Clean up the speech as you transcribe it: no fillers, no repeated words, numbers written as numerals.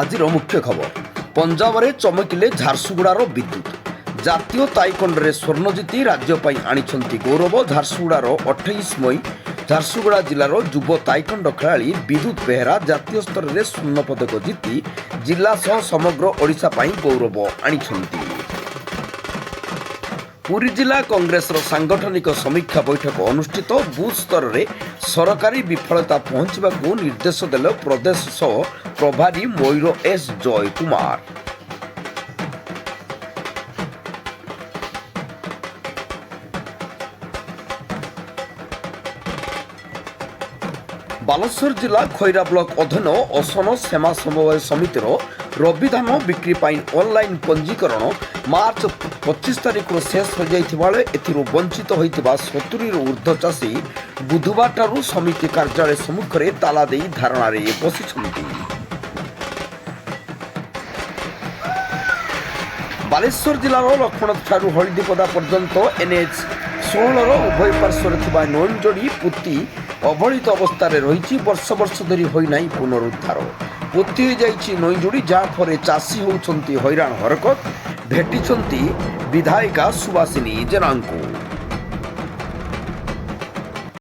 ଆଜିର ମୁଖ୍ୟ ଖବର। ପଞ୍ଜାବରେ ଚମକିଲେ ଝାରସୁଗୁଡ଼ାର ବିଦ୍ୟୁତ୍। ଜାତୀୟ ତାଇକୋଣ୍ଡରେ ସ୍ୱର୍ଣ୍ଣ ଜିତି ରାଜ୍ୟ ପାଇଁ ଆଣିଛନ୍ତି ଗୌରବ। ଝାରସୁଗୁଡ଼ାର 28 ମଇ ଝାରସୁଗୁଡ଼ା ଜିଲ୍ଲାର ଯୁବ ତାଇକୋଣ୍ଡ ଖେଳାଳି ବିଦ୍ୟୁତ୍ ବେହେରା ଜାତୀୟ ସ୍ତରରେ ସ୍ୱର୍ଣ୍ଣ ପଦକ ଜିତି ଜିଲ୍ଲା ସହ ସମଗ୍ର ଓଡ଼ିଶା ପାଇଁ ଗୌରବ ଆଣିଛନ୍ତି। ପୁରୀ ଜିଲ୍ଲା କଂଗ୍ରେସର ସାଂଗଠନିକ ସମୀକ୍ଷା ବୈଠକ ଅନୁଷ୍ଠିତ। ବୁଥ୍ ସ୍ତରରେ ସରକାରୀ ବିଫଳତା ପହଞ୍ଚିବାକୁ ନିର୍ଦ୍ଦେଶ ଦେଲେ ପ୍ରଦେଶ ସହ ପ୍ରଭାରୀ ମୟୂର ଏସ୍ ଜୟ କୁମାର। ବାଲେଶ୍ୱର ଜିଲ୍ଲା ଖଇରା ବ୍ଲକ ଅଧୀନ ଅସନ ସେମା ସମବାୟ ସମିତିର ରବି ଧାନ ବିକ୍ରି ପାଇଁ ଅନଲାଇନ୍ ପଞ୍ଜୀକରଣ ମାର୍ଚ୍ଚ 25 ତାରିଖରୁ ଶେଷ ହୋଇଯାଇଥିବା ବେଳେ ଏଥିରୁ ବଞ୍ଚିତ ହୋଇଥିବା 70ରୁ ଉର୍ଦ୍ଧ୍ୱ ଚାଷୀ ବୁଧବାରଠାରୁ ସମିତି କାର୍ଯ୍ୟାଳୟ ସମ୍ମୁଖରେ ତାଲା ଦେଇ ଧାରଣାରେ ବସିଛନ୍ତି। ବାଲେଶ୍ୱର ଜିଲ୍ଲାର ଲକ୍ଷ୍ମଣଠାରୁ ହଳଦୀପଦା ପର୍ଯ୍ୟନ୍ତ NH 16ର ଉଭୟ ପାର୍ଶ୍ୱରେ ଥିବା ନଇଁଯୋଡ଼ି ପୋତି ଅବହେଳିତ ଅବସ୍ଥାରେ ରହିଛି। ବର୍ଷ ବର୍ଷ ଧରି ହୋଇନାହିଁ ପୁନରୁଦ୍ଧାର। ପୋତି ହୋଇଯାଇଛି ନଇଁଯୋଡ଼ି, ଯାହାଫଳରେ ଚାଷୀ ହେଉଛନ୍ତି ହଇରାଣ ହରକତ। ଭେଟିଛନ୍ତି ବିଧାୟିକା ସୁବାସିନୀ ଜେନାଙ୍କୁ।